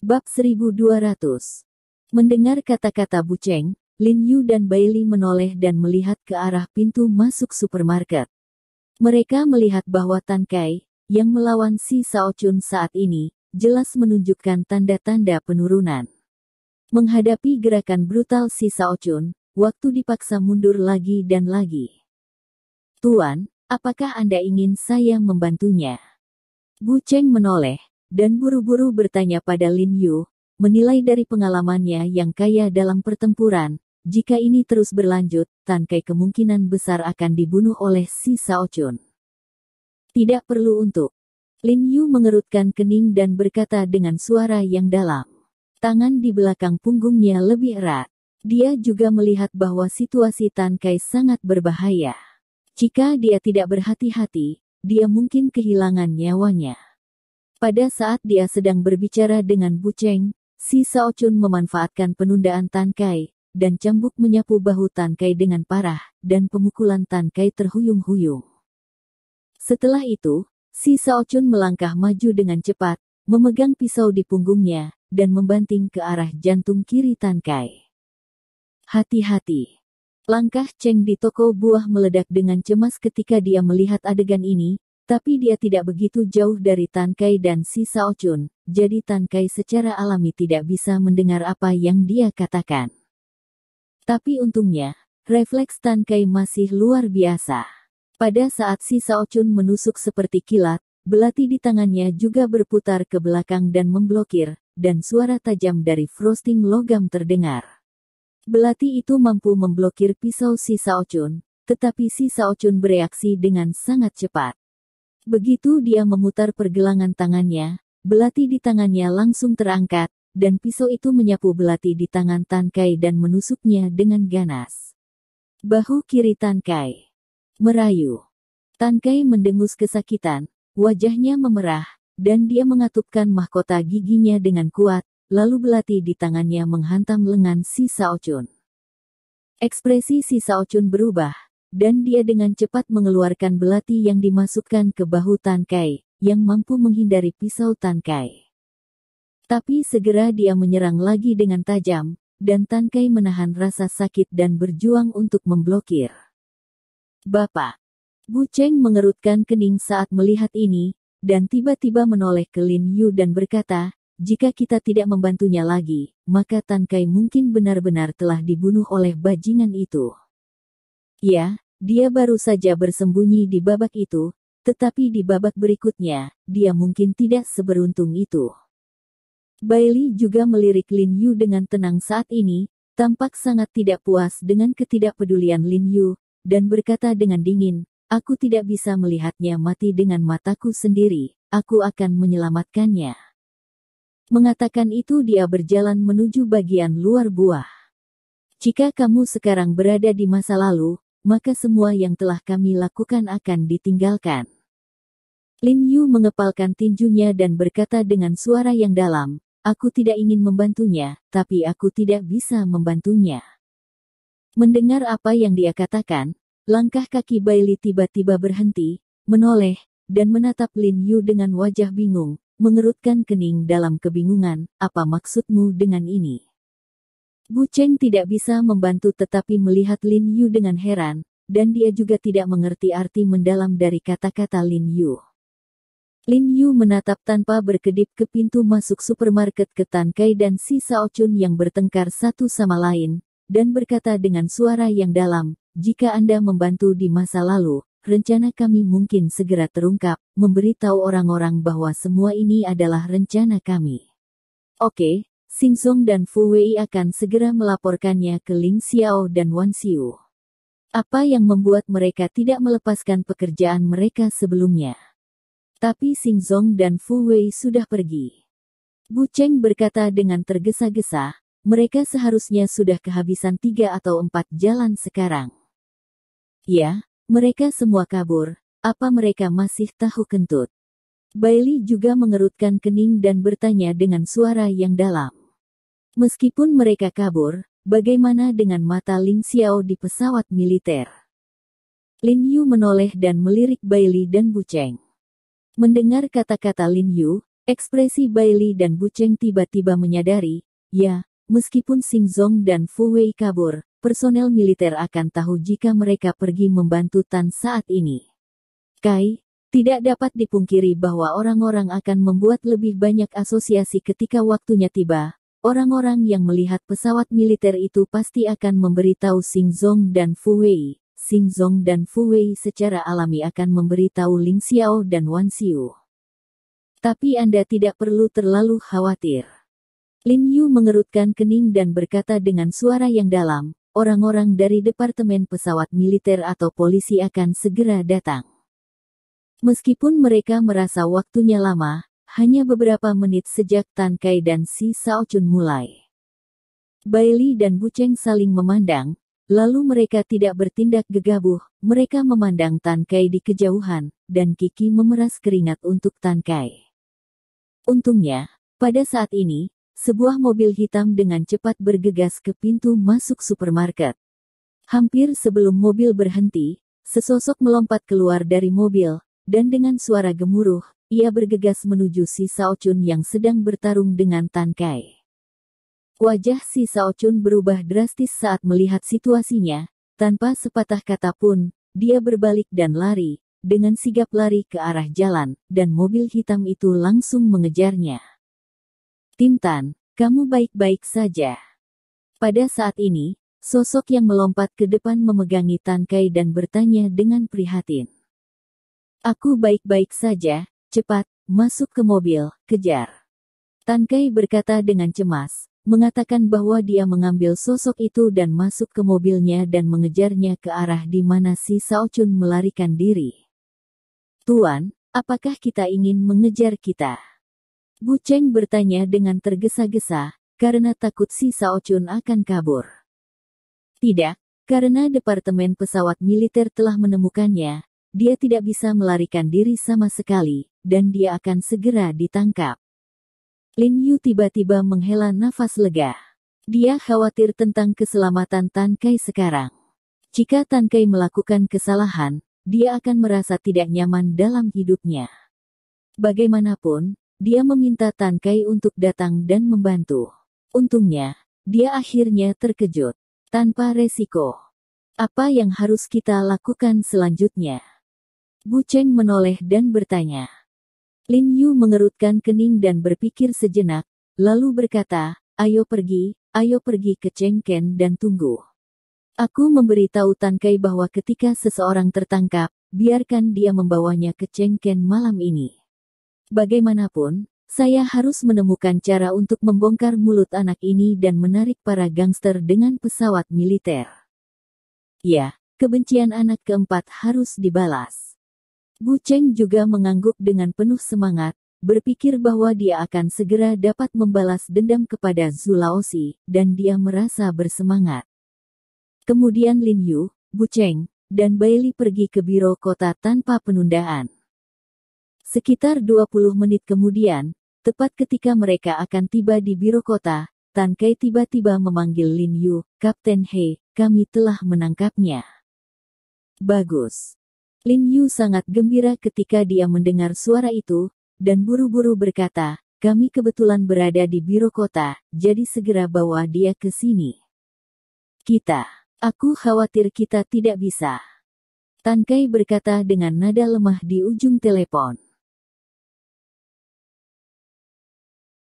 Bab 1200. Mendengar kata-kata Bu Cheng, Lin Yu dan Bailey menoleh dan melihat ke arah pintu masuk supermarket. Mereka melihat bahwa Tan Kai, yang melawan si Sao Chun saat ini, jelas menunjukkan tanda-tanda penurunan. Menghadapi gerakan brutal si Sao Chun, waktu dipaksa mundur lagi dan lagi. "Tuan, apakah Anda ingin saya membantunya?" Bu Cheng menoleh, dan buru-buru bertanya pada Lin Yu, menilai dari pengalamannya yang kaya dalam pertempuran, jika ini terus berlanjut, Tan Kai kemungkinan besar akan dibunuh oleh si Sao Chun. "Tidak perlu untuk." Lin Yu mengerutkan kening dan berkata dengan suara yang dalam. Tangan di belakang punggungnya lebih erat. Dia juga melihat bahwa situasi Tan Kai sangat berbahaya. Jika dia tidak berhati-hati, dia mungkin kehilangan nyawanya. Pada saat dia sedang berbicara dengan Bu Cheng, si Sao Chun memanfaatkan penundaan Tan Kai, dan cambuk menyapu bahu Tan Kai dengan parah, dan pemukulan Tan Kai terhuyung-huyung. Setelah itu, si Sao Chun melangkah maju dengan cepat, memegang pisau di punggungnya, dan membanting ke arah jantung kiri Tan Kai. "Hati-hati." Langkah Cheng di toko buah meledak dengan cemas ketika dia melihat adegan ini, tapi dia tidak begitu jauh dari Tan Kai dan si Sao Chun, jadi Tan Kai secara alami tidak bisa mendengar apa yang dia katakan. Tapi untungnya, refleks Tan Kai masih luar biasa. Pada saat si Sao Chun menusuk seperti kilat, belati di tangannya juga berputar ke belakang dan memblokir, dan suara tajam dari frosting logam terdengar. Belati itu mampu memblokir pisau si Sao Chun, tetapi si Sao Chun bereaksi dengan sangat cepat. Begitu dia memutar pergelangan tangannya, belati di tangannya langsung terangkat, dan pisau itu menyapu belati di tangan Tan Kai dan menusuknya dengan ganas. Bahu kiri Tan Kai merayu. Tan Kai mendengus kesakitan, wajahnya memerah, dan dia mengatupkan mahkota giginya dengan kuat, lalu belati di tangannya menghantam lengan si Sao Chun. Ekspresi si Sao Chun berubah, dan dia dengan cepat mengeluarkan belati yang dimasukkan ke bahu Tan Kai, yang mampu menghindari pisau Tan Kai. Tapi segera dia menyerang lagi dengan tajam, dan Tan Kai menahan rasa sakit dan berjuang untuk memblokir. "Bapak." Bu Cheng mengerutkan kening saat melihat ini, dan tiba-tiba menoleh ke Lin Yu dan berkata, "Jika kita tidak membantunya lagi, maka Tan Kai mungkin benar-benar telah dibunuh oleh bajingan itu." "Ya, dia baru saja bersembunyi di babak itu, tetapi di babak berikutnya, dia mungkin tidak seberuntung itu." Bailey juga melirik Lin Yu dengan tenang saat ini, tampak sangat tidak puas dengan ketidakpedulian Lin Yu, dan berkata dengan dingin, "Aku tidak bisa melihatnya mati dengan mataku sendiri, aku akan menyelamatkannya." Mengatakan itu dia berjalan menuju bagian luar buah. "Jika kamu sekarang berada di masa lalu, maka semua yang telah kami lakukan akan ditinggalkan." Lin Yu mengepalkan tinjunya dan berkata dengan suara yang dalam, "Aku tidak ingin membantunya, tapi aku tidak bisa membantunya." Mendengar apa yang dia katakan, langkah kaki Bailey tiba-tiba berhenti, menoleh, dan menatap Lin Yu dengan wajah bingung, mengerutkan kening dalam kebingungan, "Apa maksudmu dengan ini?" Bu Cheng tidak bisa membantu tetapi melihat Lin Yu dengan heran, dan dia juga tidak mengerti arti mendalam dari kata-kata Lin Yu. Lin Yu menatap tanpa berkedip ke pintu masuk supermarket ke Tan Kai dan si Sao Chun yang bertengkar satu sama lain, dan berkata dengan suara yang dalam, "Jika Anda membantu di masa lalu, rencana kami mungkin segera terungkap, memberitahu orang-orang bahwa semua ini adalah rencana kami. Oke, Xing Zong dan Fu Wei akan segera melaporkannya ke Ling Xiao dan Wan Xiu. Apa yang membuat mereka tidak melepaskan pekerjaan mereka sebelumnya?" Tapi Xing Zong dan Fu Wei sudah pergi. Bu Cheng berkata dengan tergesa-gesa, "Mereka seharusnya sudah kehabisan 3 atau 4 jalan sekarang." "Ya, mereka semua kabur, apa mereka masih tahu kentut?" Bailey juga mengerutkan kening dan bertanya dengan suara yang dalam. "Meskipun mereka kabur, bagaimana dengan mata Ling Xiao di pesawat militer?" Lin Yu menoleh dan melirik Bailey dan Bu Cheng. Mendengar kata-kata Lin Yu, Ekspresi Bailey dan Bucheng tiba-tiba menyadari, ya, meskipun Xing Zong dan Fu Wei kabur, personel militer akan tahu jika mereka pergi membantu Tan saat ini. Kai, tidak dapat dipungkiri bahwa orang-orang akan membuat lebih banyak asosiasi ketika waktunya tiba. Orang-orang yang melihat pesawat militer itu pasti akan memberitahu Xing Zong dan Fu Wei. Xing Zong dan Fu Wei secara alami akan memberitahu Ling Xiao dan Wan Xiu. Tapi Anda tidak perlu terlalu khawatir. Lin Yu mengerutkan kening dan berkata dengan suara yang dalam, orang-orang dari Departemen Pesawat Militer atau polisi akan segera datang. Meskipun mereka merasa waktunya lama, hanya beberapa menit sejak Tan Kai dan Si Shaochun mulai. Bailey dan Bucheng saling memandang, lalu mereka tidak bertindak gegabah, mereka memandang Tan Kai di kejauhan, dan Kiki memeras keringat untuk Tan Kai. Untungnya, pada saat ini, sebuah mobil hitam dengan cepat bergegas ke pintu masuk supermarket. Hampir sebelum mobil berhenti, sesosok melompat keluar dari mobil, dan dengan suara gemuruh, ia bergegas menuju Si Shaochun yang sedang bertarung dengan Tan Kai. Wajah Si Shaochun berubah drastis saat melihat situasinya, tanpa sepatah kata pun, dia berbalik dan lari, dengan sigap lari ke arah jalan, dan mobil hitam itu langsung mengejarnya. Tim Tan, kamu baik-baik saja. Pada saat ini, sosok yang melompat ke depan memegangi Tan Kai dan bertanya dengan prihatin. Aku baik-baik saja, cepat, masuk ke mobil, kejar. Tan Kai berkata dengan cemas, mengatakan bahwa dia mengambil sosok itu dan masuk ke mobilnya dan mengejarnya ke arah di mana Si Shaochun melarikan diri. Tuan, apakah kita ingin mengejar kita? Bucheng bertanya dengan tergesa-gesa, karena takut Si Shaochun akan kabur. Tidak, karena Departemen Pesawat Militer telah menemukannya, dia tidak bisa melarikan diri sama sekali, dan dia akan segera ditangkap. Lin Yu tiba-tiba menghela nafas lega. Dia khawatir tentang keselamatan Tan Kai sekarang. Jika Tan Kai melakukan kesalahan, dia akan merasa tidak nyaman dalam hidupnya. Bagaimanapun, dia meminta Tan Kai untuk datang dan membantu. Untungnya, dia akhirnya terkejut. Tanpa resiko. Apa yang harus kita lakukan selanjutnya? Bucheng menoleh dan bertanya. Lin Yu mengerutkan kening dan berpikir sejenak, lalu berkata, ayo pergi ke Cheng Ken dan tunggu. Aku memberitahu Tan Kai bahwa ketika seseorang tertangkap, biarkan dia membawanya ke Cheng Ken malam ini. Bagaimanapun, saya harus menemukan cara untuk membongkar mulut anak ini dan menarik para gangster dengan pesawat militer. Ya, kebencian anak keempat harus dibalas. Bucheng juga mengangguk dengan penuh semangat, berpikir bahwa dia akan segera dapat membalas dendam kepada Zhu Laozi, dan dia merasa bersemangat. Kemudian Lin Yu, Bucheng, dan Bailey pergi ke biro kota tanpa penundaan. Sekitar 20 menit kemudian, tepat ketika mereka akan tiba di biro kota, Tan Kai tiba-tiba memanggil Lin Yu, Kapten He, kami telah menangkapnya. Bagus. Lin Yu sangat gembira ketika dia mendengar suara itu, dan buru-buru berkata, kami kebetulan berada di biro kota, jadi segera bawa dia ke sini. Aku khawatir kita tidak bisa. Tan Kai berkata dengan nada lemah di ujung telepon.